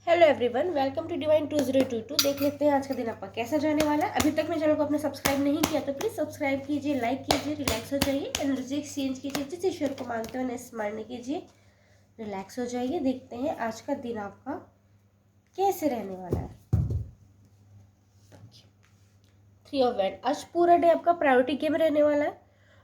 Hello everyone, welcome to divine 2022। देख लेते हैं आज का दिन आपका कैसा जाने वाला है। अभी तक मेरे चैनल को आपने सब्सक्राइब नहीं किया तो प्लीज़ सब्सक्राइब कीजिए, लाइक कीजिए, रिलैक्स हो जाइए, एनर्जी एक्सचेंज कीजिए, जिस ईश्वर को मानते हो उन्हें स्मरण कीजिए, रिलैक्स हो जाइए। देखते हैं आज का दिन आपका कैसे रहने वाला है। 3 ऑफ वैंड, आज पूरा डे आपका प्रायोरिटी गेम रहने वाला है।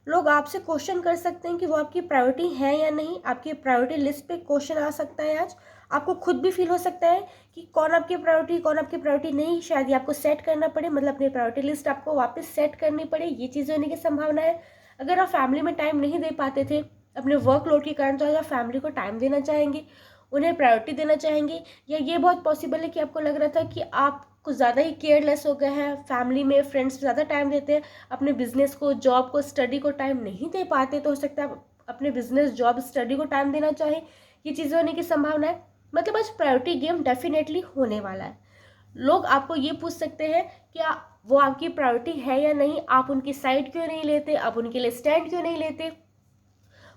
लोग आपसे क्वेश्चन कर सकते हैं कि वो आपकी प्रायोरिटी है या नहीं। आपकी प्रायोरिटी लिस्ट पे क्वेश्चन आ सकता है आज। आपको खुद भी फील हो सकता है कि कौन आपकी प्रायोरिटी, कौन आपकी प्रायोरिटी नहीं। शायद ये आपको सेट करना पड़े, मतलब अपनी प्रायोरिटी लिस्ट आपको वापस सेट करनी पड़े। ये चीज़ें होने की संभावना है। अगर आप फैमिली में टाइम नहीं दे पाते थे अपने वर्कलोड के कारण, तो आज आप फैमिली को टाइम देना चाहेंगे, उन्हें प्रायोरिटी देना चाहेंगे। या ये बहुत पॉसिबल है कि आपको लग रहा था कि आप कुछ ज़्यादा ही केयरलेस हो गए हैं, फैमिली में फ्रेंड्स पे ज़्यादा टाइम देते हैं, अपने बिजनेस को, जॉब को, स्टडी को टाइम नहीं दे पाते। तो हो सकता है आप अपने बिजनेस, जॉब, स्टडी को टाइम देना चाहें। ये चीज़ें होने की संभावना है। मतलब आज प्रायोरिटी गेम डेफिनेटली होने वाला है। लोग आपको ये पूछ सकते हैं कि वो आपकी प्रायोरिटी है या नहीं, आप उनकी साइड क्यों नहीं लेते, आप उनके लिए स्टैंड क्यों नहीं लेते।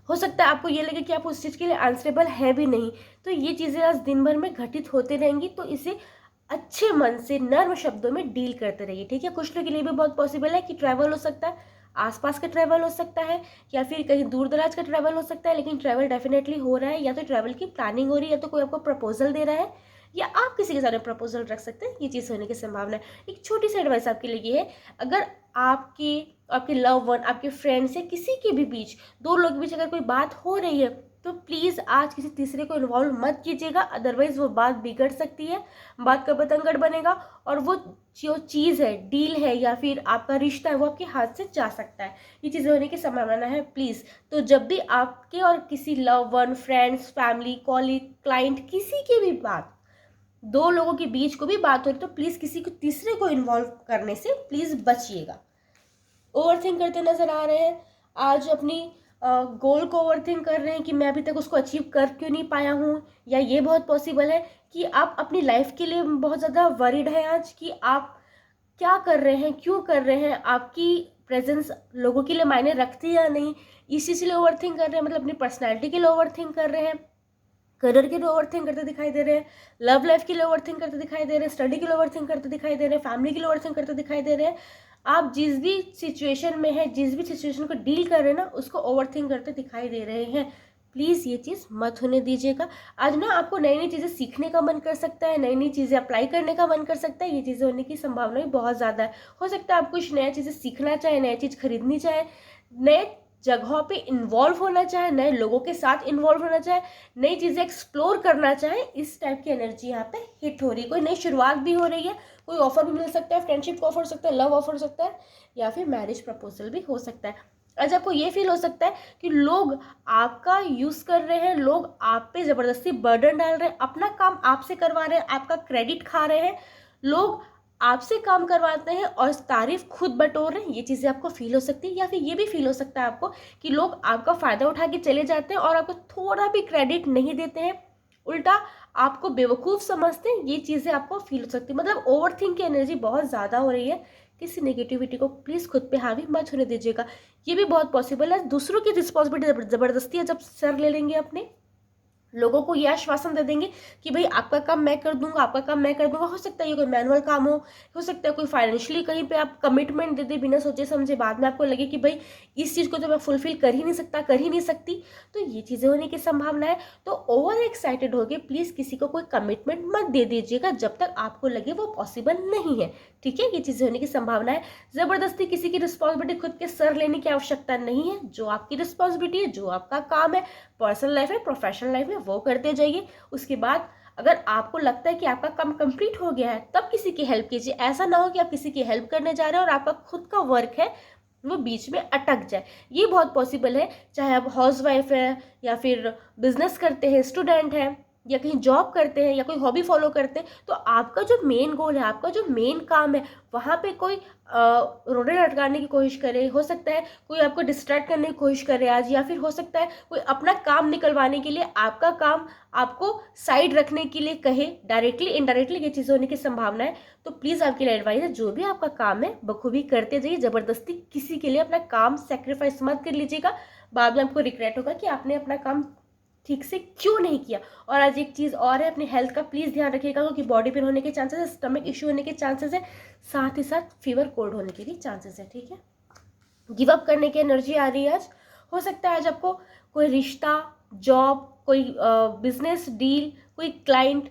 हो सकता है आपको ये लगे कि आप उस चीज़ के लिए आंसरेबल है भी नहीं। तो ये चीज़ें आज दिन भर में घटित होते रहेंगी, तो इसे अच्छे मन से नर्म शब्दों में डील करते रहिए, ठीक है। कुछ लोगों के लिए भी बहुत पॉसिबल है कि ट्रैवल हो सकता है, आसपास का ट्रैवल हो सकता है, या फिर कहीं दूर दराज का ट्रैवल हो सकता है। लेकिन ट्रैवल डेफिनेटली हो रहा है, या तो ट्रैवल की प्लानिंग हो रही है, या तो कोई आपको प्रपोजल दे रहा है, या आप किसी के साथ प्रपोजल रख सकते हैं। ये चीज़ होने की संभावना है। एक छोटी सी एडवाइस आपके लिए ये है, अगर आपकी आपके लव वन, आपके फ्रेंड्स या किसी के भी बीच, दो लोग के बीच अगर कोई बात हो रही है, तो प्लीज़ आज किसी तीसरे को इन्वॉल्व मत कीजिएगा। अदरवाइज वो बात बिगड़ सकती है, बात का बतंगड़ बनेगा, और वो जो चीज़ है, डील है, या फिर आपका रिश्ता है, वो आपके हाथ से जा सकता है। ये चीज़ें होने की संभावना है। प्लीज़, तो जब भी आपके और किसी love one, friends, family, colleague, client, किसी की भी बात, दो लोगों के बीच को भी बात हो रही, तो प्लीज़ किसी को तीसरे को इन्वॉल्व करने से प्लीज़ बचिएगा। ओवरथिंक करते नजर आ रहे हैं आज, अपनी गोल को ओवरथिंक कर रहे हैं कि मैं अभी तक उसको अचीव कर क्यों नहीं पाया हूँ। या ये बहुत पॉसिबल है कि आप अपनी लाइफ के लिए बहुत ज़्यादा वरीड हैं आज, कि आप क्या कर रहे हैं, क्यों कर रहे हैं, आपकी प्रेजेंस लोगों के लिए मायने रखती है या नहीं। इसी से ओवरथिंक कर रहे हैं, मतलब अपनी पर्सनैलिटी के लिए ओवरथिंक कर रहे हैं, करियर के लिए ओवरथिंक करते दिखाई दे रहे हैं, लव लाइफ के लिए ओवरथिंक करते दिखाई दे रहे हैं, स्टडी के लिए ओवरथिंक करते दिखाई दे रहे हैं, फैमिली के लिए ओवरथिंक करते दिखाई दे रहे हैं। आप जिस भी सिचुएशन में है, जिस भी सिचुएशन को डील कर रहे हैं ना, उसको ओवरथिंक करते दिखाई दे रहे हैं। प्लीज़ ये चीज़ मत होने दीजिएगा। आज ना आपको नई नई चीज़ें सीखने का मन कर सकता है, नई नई चीज़ें अप्लाई करने का मन कर सकता है। ये चीज़ें होने की संभावना भी बहुत ज़्यादा है। हो सकता है आप कुछ नया चीज़ें सीखना चाहें, नई चीज़ खरीदनी चाहें, नए जगहों पे इन्वॉल्व होना चाहे, नए लोगों के साथ इन्वॉल्व होना चाहे, नई चीज़ें एक्सप्लोर करना चाहे। इस टाइप की एनर्जी यहाँ पे हिट हो रही है। कोई नई शुरुआत भी हो रही है, कोई ऑफर भी मिल सकता है, फ्रेंडशिप का ऑफर हो सकता है, लव ऑफर हो सकता है, या फिर मैरिज प्रपोजल भी हो सकता है। आज आपको ये फील हो सकता है कि लोग आपका यूज़ कर रहे हैं, लोग आप पे ज़बरदस्ती बर्डन डाल रहे हैं, अपना काम आपसे करवा रहे हैं, आपका क्रेडिट खा रहे हैं, लोग आपसे काम करवाते हैं और तारीफ खुद बटोर रहे हैं। ये चीज़ें आपको फील हो सकती है। या फिर ये भी फील हो सकता है आपको कि लोग आपका फ़ायदा उठा के चले जाते हैं और आपको थोड़ा भी क्रेडिट नहीं देते हैं, उल्टा आपको बेवकूफ़ समझते हैं। ये चीज़ें आपको फील हो सकती है। मतलब ओवरथिंक की एनर्जी बहुत ज़्यादा हो रही है। किसी नेगेटिविटी को प्लीज़ खुद पे हावी मत होने दीजिएगा। ये भी बहुत पॉसिबल है, दूसरों की रिस्पॉन्सिबिलिटी ज़बरदस्ती है जब सर ले लेंगे अपने, लोगों को यह आश्वासन दे देंगे कि भाई आपका काम मैं कर दूंगा, आपका काम मैं कर दूंगा। हो सकता है ये कोई मैनुअल काम हो सकता है कोई फाइनेंशियली कहीं पे आप कमिटमेंट दे दे बिना सोचे समझे, बाद में आपको लगे कि भाई इस चीज़ को तो मैं फुलफिल कर ही नहीं सकता, कर ही नहीं सकती। तो ये चीज़ें होने की संभावना है। तो ओवर एक्साइटेड होके प्लीज़ किसी को कोई कमिटमेंट मत दे दीजिएगा जब तक आपको लगे वो पॉसिबल नहीं है, ठीक है। ये चीज़ें होने की संभावना है। ज़बरदस्ती किसी की रिस्पॉन्सिबिलिटी खुद के सर लेने की आवश्यकता नहीं है। जो आपकी रिस्पॉन्सिबिलिटी है, जो आपका काम है, पर्सनल लाइफ है, प्रोफेशनल लाइफ है, वो करते जाइए। उसके बाद अगर आपको लगता है कि आपका काम कंप्लीट हो गया है, तब किसी की हेल्प कीजिए। ऐसा ना हो कि आप किसी की हेल्प करने जा रहे हैं और आपका खुद का वर्क है वो बीच में अटक जाए। ये बहुत पॉसिबल है, चाहे आप हाउस वाइफ है, या फिर बिजनेस करते हैं, स्टूडेंट है, या कहीं जॉब करते हैं, या कोई हॉबी फॉलो करते हैं। तो आपका जो मेन गोल है, आपका जो मेन काम है, वहाँ पे कोई रोड़े लटकाने की कोशिश करे, हो सकता है कोई आपको डिस्ट्रैक्ट करने की कोशिश करे आज, या फिर हो सकता है कोई अपना काम निकलवाने के लिए आपका काम आपको साइड रखने के लिए कहे, डायरेक्टली इनडायरेक्टली। ये चीज़ होने की संभावना है। तो प्लीज़ आपके लिए एडवाइस है, जो भी आपका काम है बखूबी करते जाइए। ज़बरदस्ती किसी के लिए अपना काम सेक्रीफाइस मत कर लीजिएगा। बाद में आपको रिग्रेट होगा कि आपने अपना काम ठीक से क्यों नहीं किया। और आज एक चीज़ और है, अपनी हेल्थ का प्लीज़ ध्यान रखिएगा, क्योंकि बॉडी पेन होने के चांसेस है, स्टमक इश्यू होने के चांसेस है, साथ ही साथ फीवर कोल्ड होने के भी चांसेस है। ठीक है, गिव अप करने की एनर्जी आ रही है आज। हो सकता है आज आपको कोई रिश्ता, जॉब, कोई बिजनेस डील, कोई क्लाइंट,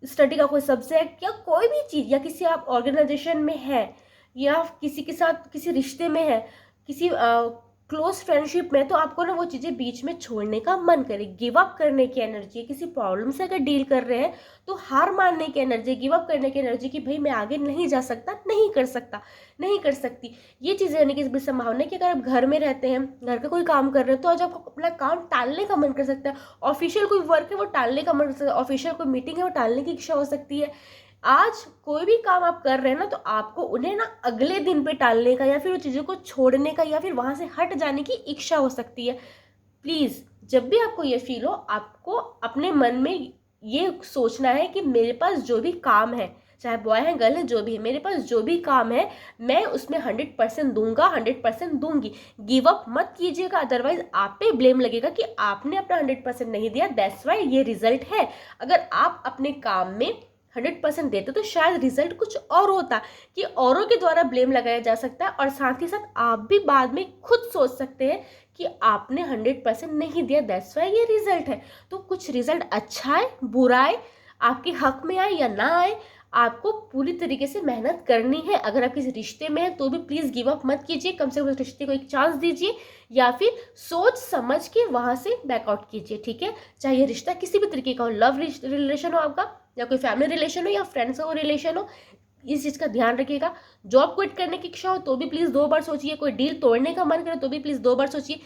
स्टडी का कोई सब्जेक्ट या कोई भी चीज़, या किसी आप ऑर्गेनाइजेशन में है या किसी के साथ किसी रिश्ते में है, किसी क्लोज फ्रेंडशिप में, तो आपको ना वो चीज़ें बीच में छोड़ने का मन करे। गिव अप करने की एनर्जी है। किसी प्रॉब्लम से अगर डील कर रहे हैं तो हार मानने की एनर्जी, गिव अप करने की एनर्जी कि भाई मैं आगे नहीं जा सकता, नहीं कर सकता, नहीं कर सकती, ये चीज़ें होने की भी संभावना है। कि अगर आप घर में रहते हैं, घर का कोई काम कर रहे हैं, तो आज आपको अपना काम टालने का मन कर सकता है। ऑफिशियल कोई वर्क है वो टालने का मन कर सकता है, ऑफिशियल कोई मीटिंग है वो टालने की इच्छा हो सकती है। आज कोई भी काम आप कर रहे हैं ना, तो आपको उन्हें ना अगले दिन पे टालने का, या फिर वो चीज़ों को छोड़ने का, या फिर वहाँ से हट जाने की इच्छा हो सकती है। प्लीज़ जब भी आपको ये फील हो, आपको अपने मन में ये सोचना है कि मेरे पास जो भी काम है, चाहे बॉय है गर्ल है जो भी है, मेरे पास जो भी काम है मैं उसमें 100% दूंगा, 100% दूंगी। गिव अप मत कीजिएगा, अदरवाइज आप पे ब्लेम लगेगा कि आपने अपना 100% नहीं दिया, दैट्स वाई ये रिजल्ट है। अगर आप अपने काम में 100% देते तो शायद रिजल्ट कुछ और होता, कि औरों के द्वारा ब्लेम लगाया जा सकता है, और साथ ही साथ आप भी बाद में खुद सोच सकते हैं कि आपने 100% नहीं दिया, दैट्स वाई ये रिजल्ट है। तो कुछ रिजल्ट अच्छा है, बुरा है, आपके हक में आए या ना आए, आपको पूरी तरीके से मेहनत करनी है। अगर आप किसी रिश्ते में हैं तो भी प्लीज़ गिव अप मत कीजिए, कम से कम उस रिश्ते को एक चांस दीजिए, या फिर सोच समझ के वहाँ से बैकआउट कीजिए। ठीक है, चाहे ये रिश्ता किसी भी तरीके का हो, लव रिलेशन हो आपका, या कोई फैमिली रिलेशन हो, या फ्रेंड्स का रिलेशन हो, इस चीज़ का ध्यान रखिएगा। जॉब क्विट करने की इच्छा हो तो भी प्लीज़ 2 बार सोचिए, कोई डील तोड़ने का मन करे तो भी प्लीज़ 2 बार सोचिए,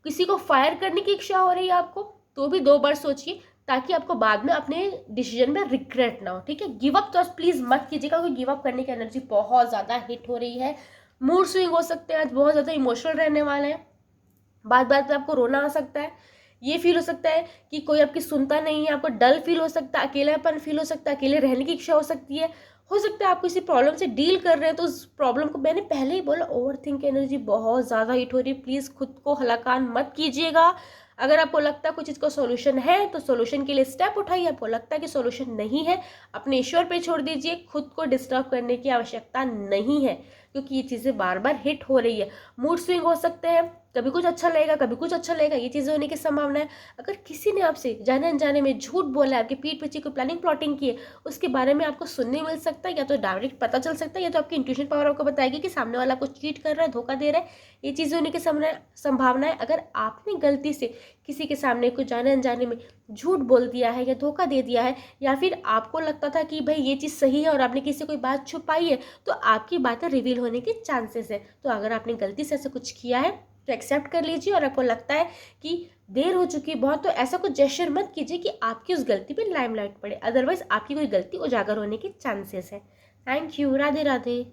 किसी को फायर करने की इच्छा हो रही है आपको तो भी 2 बार सोचिए, ताकि आपको बाद में अपने डिसीजन में रिग्रेट ना हो। ठीक है, गिव अप तो प्लीज़ मत कीजिएगा, क्योंकि गिव अप करने की एनर्जी बहुत ज़्यादा हिट हो रही है। मूड स्विंग हो सकते हैं आज, बहुत ज़्यादा इमोशनल रहने वाले हैं, बात बात पे आपको रोना आ सकता है, ये फील हो सकता है कि कोई आपकी सुनता नहीं है, आपको डल फील हो सकता है, अकेलापन फील हो सकता है, अकेले रहने की इच्छा हो सकती है। हो सकता है आप किसी प्रॉब्लम से डील कर रहे हैं, तो उस प्रॉब्लम को, मैंने पहले ही बोला, ओवर थिंक एनर्जी बहुत ज़्यादा हिट हो रही है। प्लीज़ खुद को हलाकान मत कीजिएगा। अगर आपको लगता है कुछ चीज़ का सोल्यूशन है तो सोल्यूशन के लिए स्टेप उठाइए, आपको लगता है कि सोल्यूशन नहीं है, अपने ईश्वर पे छोड़ दीजिए, खुद को डिस्टर्ब करने की आवश्यकता नहीं है, क्योंकि ये चीज़ें बार बार हिट हो रही है। मूड स्विंग हो सकते हैं, कभी कुछ अच्छा लगेगा, कभी कुछ अच्छा लगेगा, ये चीज़ें होने की संभावना है। अगर किसी ने आपसे जाने अनजाने में झूठ बोला है, आपकी पीठ पीछे कोई प्लानिंग प्लॉटिंग की है, उसके बारे में आपको सुनने मिल सकता है, या तो डायरेक्ट पता चल सकता है, या तो आपकी इंट्यूशन पावर आपको बताएगी कि सामने वाला आपको चीट कर रहा है, धोखा दे रहा है, ये चीज़ें होने की संभावना है। अगर आपने गलती से किसी के सामने कुछ जाने अनजाने में झूठ बोल दिया है या धोखा दे दिया है, या फिर आपको लगता था कि भाई ये चीज़ सही है और आपने किसी कोई बात छुपाई है, तो आपकी बातें रिवील होने के चांसेस है। तो अगर आपने गलती से ऐसा कुछ किया है तो एक्सेप्ट कर लीजिए, और आपको लगता है कि देर हो चुकी है बहुत, तो ऐसा कुछ जेस्चर मत कीजिए कि आपकी उस गलती पे लाइमलाइट पड़े, अदरवाइज आपकी कोई गलती उजागर होने के चांसेस है। Thank you, Radhe Radhe.